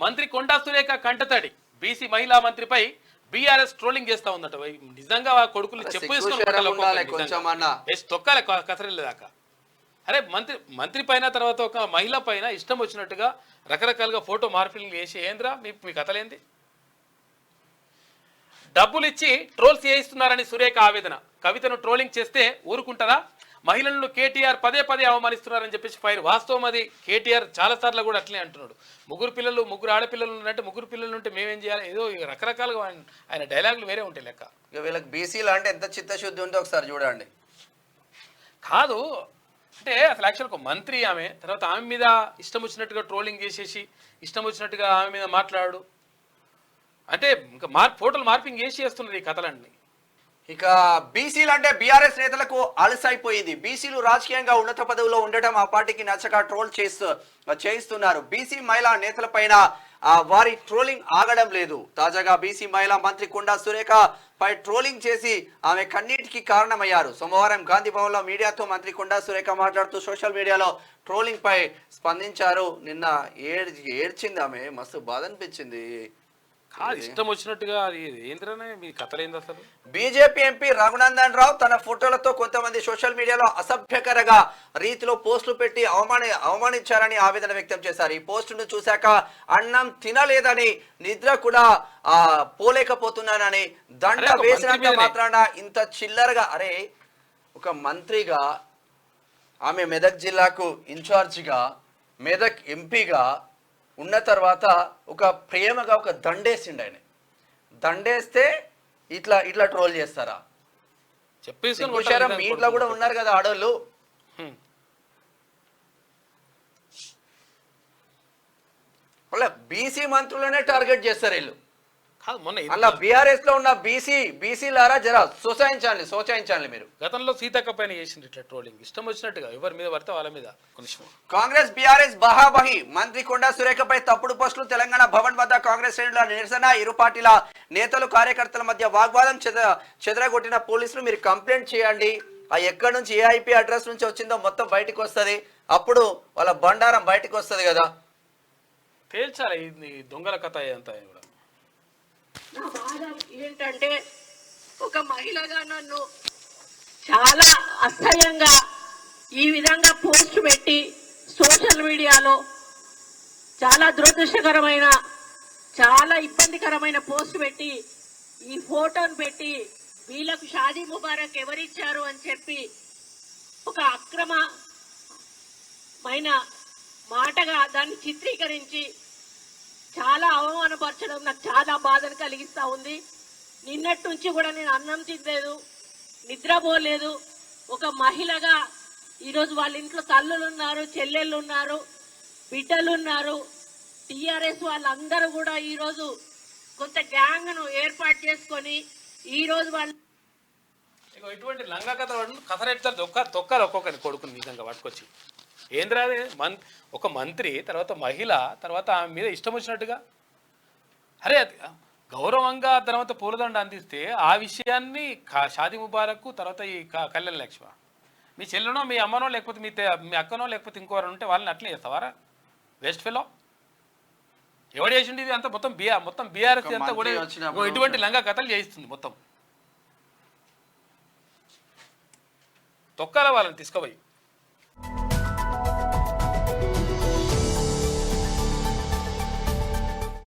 మంత్రి కొండా సురేఖ కంటతడి బీసీ మహిళా మంత్రిపై బీఆర్ఎస్ ట్రోలింగ్ చేస్తా ఉందట. నిజంగా కొడుకులు తొక్కాలి కసరిల్లు దాకా. అరే మంత్రి పైన తర్వాత ఒక మహిళ పైన ఇష్టం వచ్చినట్టుగా రకరకాలుగా ఫోటో మార్పిలు చేసి ఏంద్రా మీ కథలేంది? డబ్బులు ఇచ్చి ట్రోల్స్ చేయిస్తున్నారని సురేఖ ఆవేదన. కవితను ట్రోలింగ్ చేస్తే ఊరుకుంటారా? మహిళలను కేటీఆర్ పదే అవమానిస్తున్నారని చెప్పేసి ఫైర్. వాస్తవం అది. కేటీఆర్ చాలా సార్లు కూడా అట్లే అంటున్నాడు. ముగ్గురు ఆడపిల్లలు ఉన్నట్టు ముగ్గురు పిల్లలు ఉంటే మేమేం చేయాలి? ఏదో రకరకాలుగా ఆయన డైలాగులు వేరే ఉంటాయి లెక్క. వీళ్ళకి బీసీలు అంటే ఎంత చిత్తశుద్ధి ఉందో ఒకసారి చూడండి. కాదు అంటే అసలు యాక్చువల్ ఒక మంత్రి ఆమె, తర్వాత ఆమె మీద ఇష్టం వచ్చినట్టుగా ట్రోలింగ్ చేసేసి ఇష్టం వచ్చినట్టుగా ఆమె మీద మాట్లాడు అంటే ఇంకా ఫోటోలు మార్పింగ్ చేస్తున్నారు ఈ కథలన్నీ. ఇక బీసీలు అంటే బీఆర్ఎస్ నేతలకు అలసైపోయింది. బీసీలు రాజకీయంగా ఉన్నత పదవిలో ఉండటం ఆ పార్టీకి నచ్చక ట్రోల్ చేయిస్తున్నారు. బీసీ మహిళా నేతలపైన వారి ట్రోలింగ్ ఆగడం లేదు. తాజాగా బీసీ మహిళా మంత్రి కొండా సురేఖ పై ట్రోలింగ్ చేసి ఆమె కన్నీటికి కారణమయ్యారు. సోమవారం గాంధీ భవన్ లో మీడియాతో మంత్రి కొండా సురేఖ మాట్లాడుతూ సోషల్ మీడియాలో ట్రోలింగ్ పై స్పందించారు. నిన్న ఏడ్చింది ఆమె, మస్తు బాధ అనిపించింది. ఇష్టం వచ్చినట్టుగా ఏంద్రనే మీ కథలేంది అసలు? బీజేపీ ఎంపీ రఘునందన్ రావు తన ఫోటోలతో కొంతమంది సోషల్ మీడియాలో అసభ్యకరంగా రీతిలో పోస్టులు పెట్టి అవమానించారని ఆవేదన వ్యక్తం చేశారు. ఈ పోస్టును చూశాక అన్నం తినలేదని, నిద్ర కూడా పోలేకపోతున్నానని, దండ వేసినంత మాత్రాన ఇంత చిల్లరగా. అరే ఒక మంత్రిగా, ఆమె మెదక్ జిల్లాకు ఇన్ఛార్జిగా, మెదక్ ఎంపీగా ఉన్న తర్వాత ఒక ప్రేమగా ఒక దండేసిండు. ఆయన దండేస్తే ఇట్లా ట్రోల్ చేస్తారా? చెప్పేసి మీ ఇంట్లో కూడా ఉన్నారు కదా ఆడోళ్ళు. వాళ్ళ బీసీ మంత్రులనే టార్గెట్ చేస్తారు వీళ్ళు. అలా బీఆర్ఎస్ లో ఉన్న బీసీలారా జరా సోచాయించాలి మీరు. గతంలో సీతక్క పైన చేసింది ఇట్లా ట్రోలింగ్, ఇష్టం వచ్చినట్టుగా ఎవరి మీద పడితే వాళ్ళ మీద. కాంగ్రెస్ బీఆర్ఎస్ బహాబహి. మంత్రి కొండా సురేఖపై తప్పుడు పోస్టులు. తెలంగాణ భవన్ వద్ద కాంగ్రెస్ శ్రేణుల నిరసన. ఇరు పార్టీల నేతలు కార్యకర్తల మధ్య వాగ్వాదం. చెదరగొట్టిన పోలీసులు మీరు కంప్లైంట్ చేయండి. ఎక్కడి నుంచి ఏ ఐపీ అడ్రస్ నుంచి వచ్చిందో మొత్తం బయటకు వస్తుంది. అప్పుడు వాళ్ళ బండారం బయటకు వస్తుంది కదా. తేల్చాలి దొంగల కథ అంతా. నా బాధ ఏంటంటే ఒక మహిళగా నన్ను చాలా అసహ్యంగా ఈ విధంగా పోస్ట్ పెట్టి సోషల్ మీడియాలో చాలా దురదృష్టకరమైన, చాలా ఇబ్బందికరమైన పోస్ట్ పెట్టి ఈ ఫోటోను పెట్టి వీళ్ళకు షాదీ ముబారక్ ఎవరిచ్చారు అని చెప్పి ఒక అక్రమమైన మాటగా దాన్ని చిత్రీకరించి చాలా అవమానపరచడం నాకు చాలా బాధను కలిగిస్తూ ఉంది. నిన్నటి నుంచి కూడా నేను అన్నం తినలేదు, నిద్రపోలేదు. ఒక మహిళగా ఈరోజు వాళ్ళ ఇంట్లో తల్లులు ఉన్నారు, చెల్లెళ్ళు ఉన్నారు, బిడ్డలు ఉన్నారు. టీఆర్ఎస్ వాళ్ళందరూ కూడా ఈరోజు కొంత గ్యాంగ్ను ఏర్పాటు చేసుకొని ఈరోజు వాళ్ళు ఇటువంటి లంగా కథరెట్టారు తొక్కాలి ఒక్కొక్కరి కొడుకుని నిజంగా పట్టుకొచ్చి. ఏంద్రాదే ఒక మంత్రి, తర్వాత మహిళ, తర్వాత ఆమె మీద ఇష్టం వచ్చినట్టుగా. అరే గౌరవంగా తర్వాత పూలదండ అందిస్తే ఆ విషయాన్ని షాదీ ముబారక్, తర్వాత ఈ కళ్యాణ లక్ష్మ, మీ చెల్లెనో మీ అమ్మనో లేకపోతే మీ అక్కనో లేకపోతే ఇంకోరు ఉంటే వాళ్ళని అట్లే చేస్తావారా? Waste fellow. ఎవడు చేసిండి ఇది అంతా? మొత్తం బీఆర్ఎస్ అంతా కూడా ఇటువంటి లంగా కథలు చేయిస్తుంది మొత్తం. తొక్కాల వాళ్ళని తీసుకుపోయి.